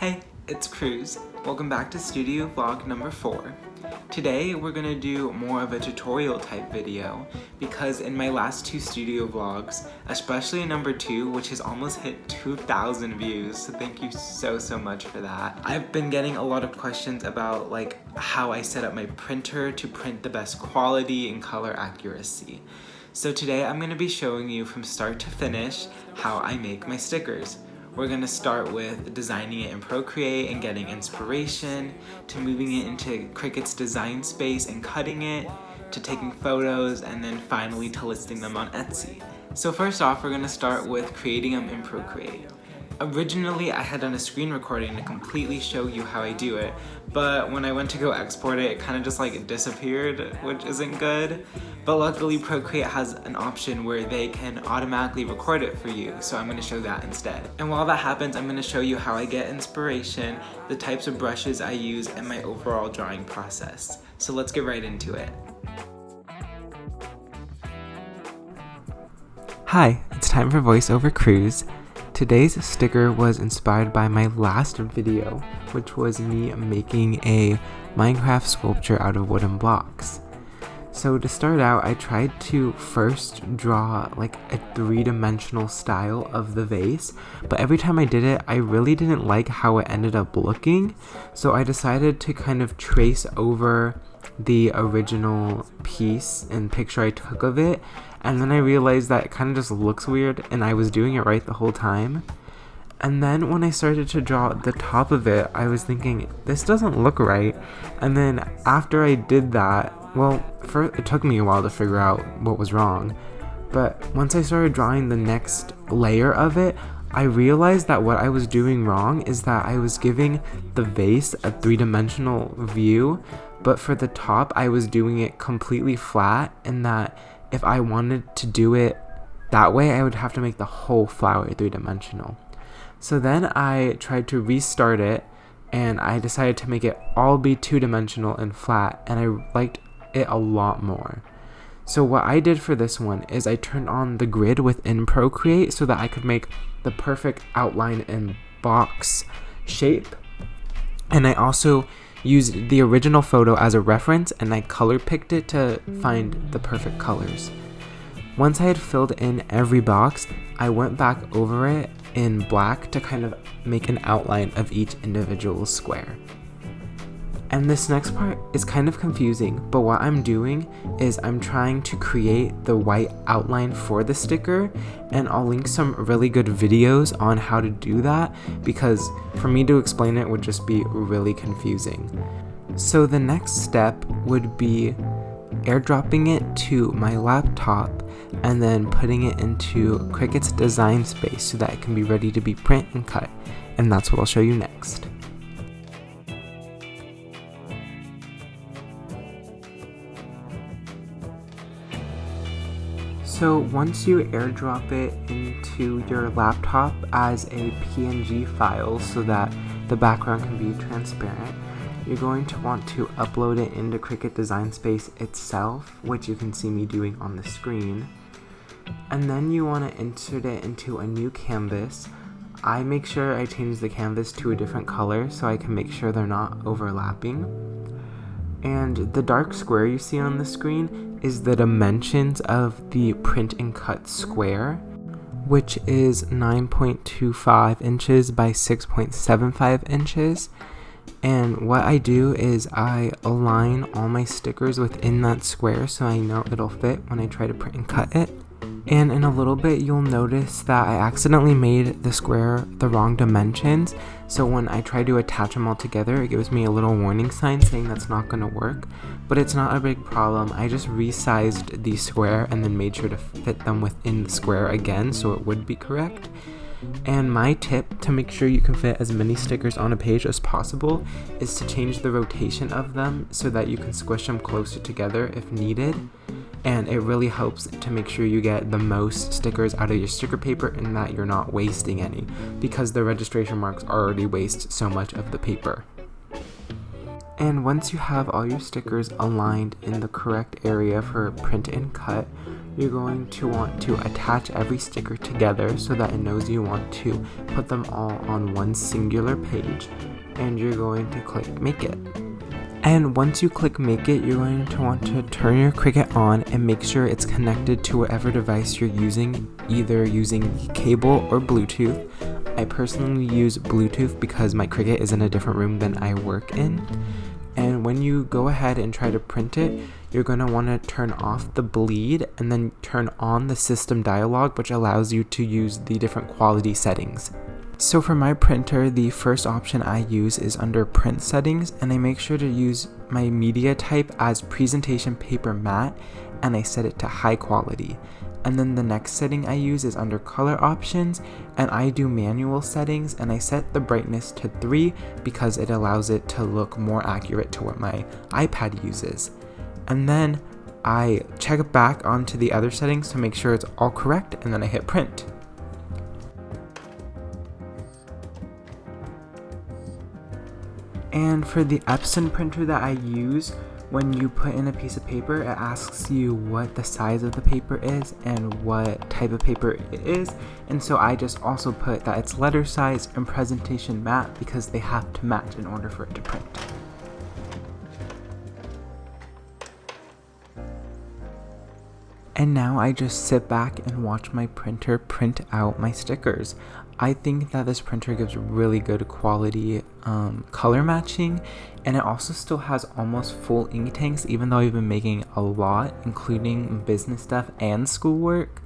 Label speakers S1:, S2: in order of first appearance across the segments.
S1: Hey, it's Cruz. Welcome back to studio vlog number 4. Today we're gonna do more of a tutorial type video because in my last 2 studio vlogs, especially number 2, which has almost hit 2,000 views, so thank you so much for that. I've been getting a lot of questions about how I set up my printer to print the best quality and color accuracy. So today I'm gonna be showing you from start to finish how I make my stickers. We're gonna start with designing it in Procreate and getting inspiration, to moving it into Cricut's design space and cutting it, to taking photos, and then finally to listing them on Etsy. So first off, we're gonna start with creating them in Procreate. Originally, I had done a screen recording to completely show you how I do it, but when I went to go export it, it kind of just disappeared, which isn't good. But luckily, Procreate has an option where they can automatically record it for you, so I'm going to show that instead. And while that happens, I'm going to show you how I get inspiration, the types of brushes I use, and my overall drawing process. So let's get right into it. Hi, it's time for VoiceOver Cruise. Today's sticker was inspired by my last video, which was me making a Minecraft sculpture out of wooden blocks. So to start out, I tried to first draw a 3-dimensional style of the vase, but every time I did it, I really didn't like how it ended up looking, so I decided to kind of trace over the original piece and picture I took of it, and then I realized that it kind of just looks weird and I was doing it right the whole time. And then when I started to draw the top of it, I was thinking, this doesn't look right. And then after I did that, it took me a while to figure out what was wrong, but once I started drawing the next layer of it, I realized that what I was doing wrong is that I was giving the vase a 3-dimensional view, but for the top I was doing it completely flat, and that if I wanted to do it that way, I would have to make the whole flower 3-dimensional. So then I tried to restart it, and I decided to make it all be 2-dimensional and flat, and I liked it a lot more. So what I did for this one is I turned on the grid within Procreate so that I could make the perfect outline and box shape. And I also used the original photo as a reference, and I color picked it to find the perfect colors. Once I had filled in every box, I went back over it in black to kind of make an outline of each individual square. And this next part is kind of confusing, but what I'm doing is I'm trying to create the white outline for the sticker, and I'll link some really good videos on how to do that, because for me to explain it would just be really confusing. So the next step would be airdropping it to my laptop and then putting it into Cricut's design space so that it can be ready to be print and cut, and that's what I'll show you next. So once you airdrop it into your laptop as a PNG file so that the background can be transparent, you're going to want to upload it into Cricut Design Space itself, which you can see me doing on the screen. And then you want to insert it into a new canvas. I make sure I change the canvas to a different color so I can make sure they're not overlapping. And the dark square you see on the screen is the dimensions of the print and cut square, which is 9.25 inches by 6.75 inches. And what I do is I align all my stickers within that square so I know it'll fit when I try to print and cut it. And in a little bit, you'll notice that I accidentally made the square the wrong dimensions, so when I try to attach them all together, it gives me a little warning sign saying that's not going to work. But it's not a big problem. I just resized the square and then made sure to fit them within the square again so it would be correct. And my tip to make sure you can fit as many stickers on a page as possible is to change the rotation of them so that you can squish them closer together if needed. And it really helps to make sure you get the most stickers out of your sticker paper and that you're not wasting any, because the registration marks already waste so much of the paper. And once you have all your stickers aligned in the correct area for print and cut, you're going to want to attach every sticker together so that it knows you want to put them all on one singular page, and you're going to click Make It. And once you click Make It, you're going to want to turn your Cricut on and make sure it's connected to whatever device you're using, either using cable or Bluetooth. I personally use Bluetooth because my Cricut is in a different room than I work in. And when you go ahead and try to print it, you're going to want to turn off the bleed and then turn on the system dialog, which allows you to use the different quality settings. So for my printer, the first option I use is under print settings, and I make sure to use my media type as presentation paper matte, and I set it to high quality. And then the next setting I use is under color options, and I do manual settings, and I set the brightness to 3 because it allows it to look more accurate to what my iPad uses. And then I check back onto the other settings to make sure it's all correct, and then I hit print. And for the Epson printer that I use, when you put in a piece of paper, it asks you what the size of the paper is and what type of paper it is. And so I just also put that it's letter size and presentation matte because they have to match in order for it to print. And now I just sit back and watch my printer print out my stickers. I think that this printer gives really good quality color matching, and it also still has almost full ink tanks, even though I've been making a lot, including business stuff and schoolwork.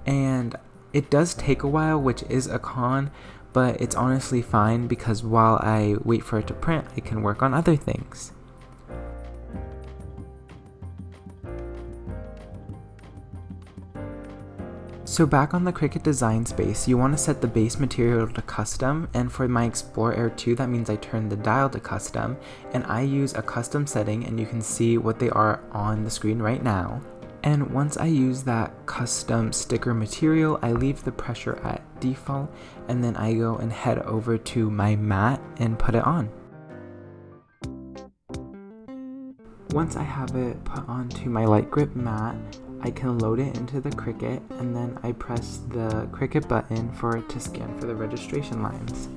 S1: And it does take a while, which is a con, but it's honestly fine because while I wait for it to print, I can work on other things. So back on the Cricut design space, you want to set the base material to custom, and for my Explore Air 2, that means I turn the dial to custom, and I use a custom setting, and you can see what they are on the screen right now. And once I use that custom sticker material, I leave the pressure at default, and then I go and head over to my mat and put it on. Once I have it put onto my light grip mat, I can load it into the Cricut, and then I press the Cricut button for it to scan for the registration lines.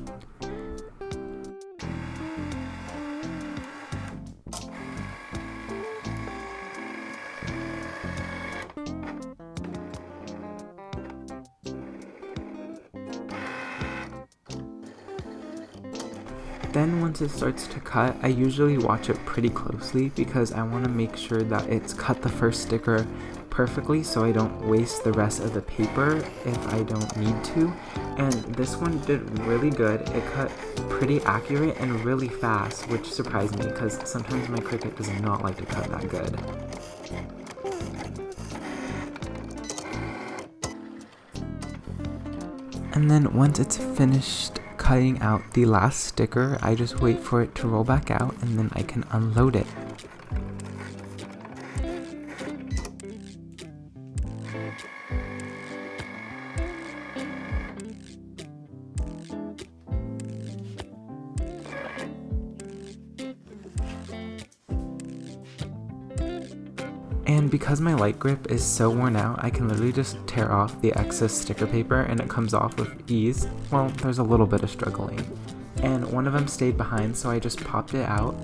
S1: Then once it starts to cut, I usually watch it pretty closely because I want to make sure that it's cut the first sticker perfectly so I don't waste the rest of the paper if I don't need to. And this one did really good. It cut pretty accurate and really fast, which surprised me because sometimes my Cricut does not like to cut that good. And then once it's finished cutting out the last sticker, I just wait for it to roll back out and then I can unload it. And because my light grip is so worn out, I can literally just tear off the excess sticker paper and it comes off with ease. Well, there's a little bit of struggling. And one of them stayed behind, so I just popped it out,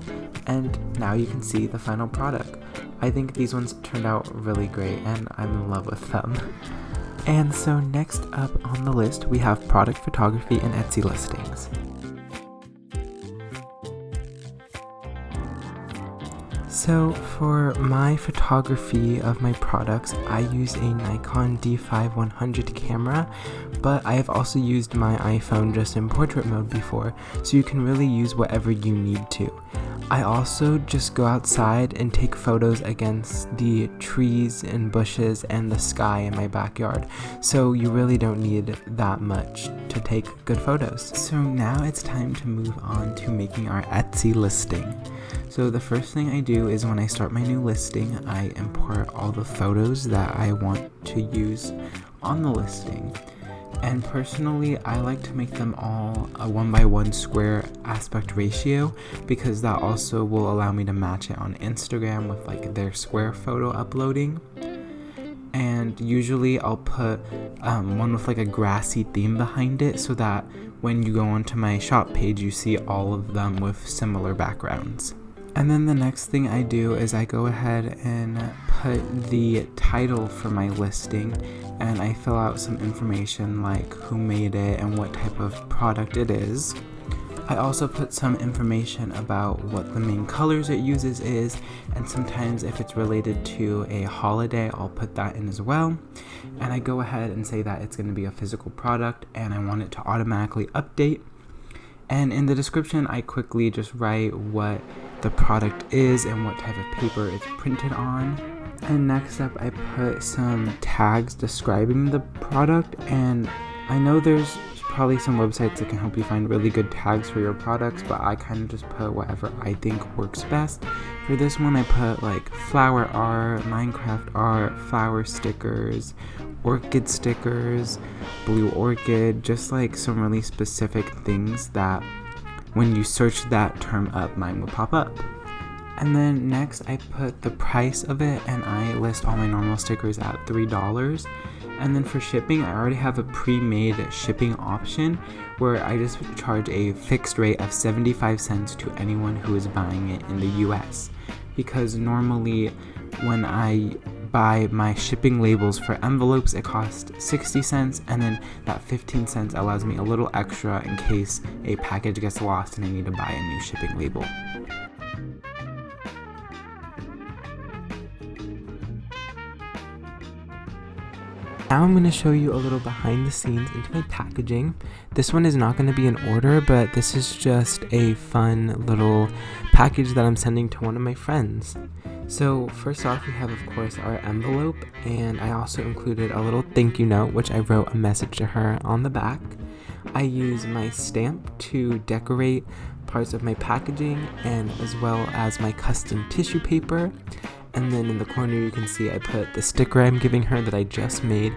S1: and now you can see the final product. I think these ones turned out really great and I'm in love with them. And so next up on the list, we have product photography and Etsy listings. So for my photography of my products, I use a Nikon D5-100 camera, but I have also used my iPhone just in portrait mode before, so you can really use whatever you need to. I also just go outside and take photos against the trees and bushes and the sky in my backyard, so you really don't need that much to take good photos. So now it's time to move on to making our Etsy listing. So the first thing I do is when I start my new listing, I import all the photos that I want to use on the listing. And personally, I like to make them all a 1:1 square aspect ratio because that also will allow me to match it on Instagram with like their square photo uploading. And and usually I'll put one with like a grassy theme behind it so that when you go onto my shop page you see all of them with similar backgrounds. And then the next thing I do is I go ahead and put the title for my listing, and I fill out some information like who made it and what type of product it is. I also put some information about what the main colors it uses is, and sometimes if it's related to a holiday I'll put that in as well. And I go ahead and say that it's going to be a physical product and I want it to automatically update. And in the description I quickly just write what the product is and what type of paper it's printed on. And next up I put some tags describing the product, and I know there's probably some websites that can help you find really good tags for your products, but I kind of just put whatever I think works best. For this one I put like flower art, Minecraft art, flower stickers, orchid stickers, blue orchid, just like some really specific things that when you search that term up, mine will pop up. And then next I put the price of it, and I list all my normal stickers at $3. And then for shipping, I already have a pre-made shipping option where I just charge a fixed rate of 75 cents to anyone who is buying it in the US. Because normally when I buy my shipping labels for envelopes, it costs 60 cents, and then that 15 cents allows me a little extra in case a package gets lost and I need to buy a new shipping label. Now I'm going to show you a little behind the scenes into my packaging. This one is not going to be in order, but this is just a fun little package that I'm sending to one of my friends. So first off, we have of course our envelope, and I also included a little thank you note which I wrote a message to her on the back. I use my stamp to decorate parts of my packaging, and as well as my custom tissue paper. And then in the corner you can see I put the sticker I'm giving her that I just made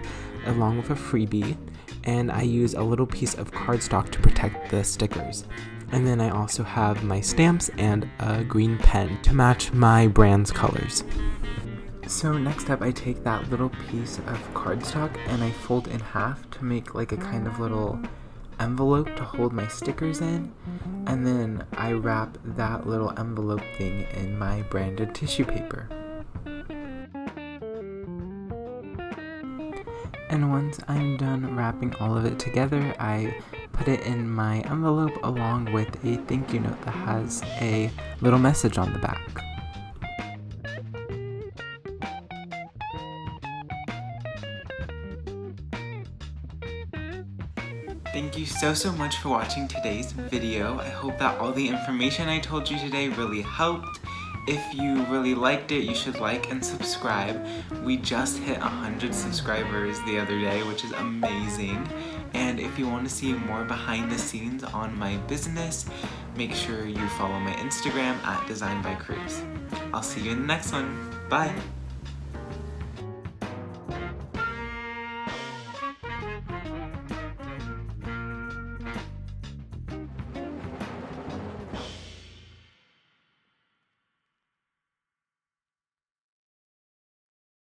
S1: along with a freebie, and I use a little piece of cardstock to protect the stickers. And then I also have my stamps and a green pen to match my brand's colors. So next up I take that little piece of cardstock and I fold in half to make like a kind of little envelope to hold my stickers in, and then I wrap that little envelope thing in my branded tissue paper. And once I'm done wrapping all of it together, I put it in my envelope along with a thank you note that has a little message on the back. Thank you so much for watching today's video. I hope that all the information I told you today really helped. If you really liked it, you should like and subscribe. We just hit 100 subscribers the other day, which is amazing. And if you want to see more behind the scenes on my business, make sure you follow my Instagram at Design by Cruz. I'll see you in the next one. Bye!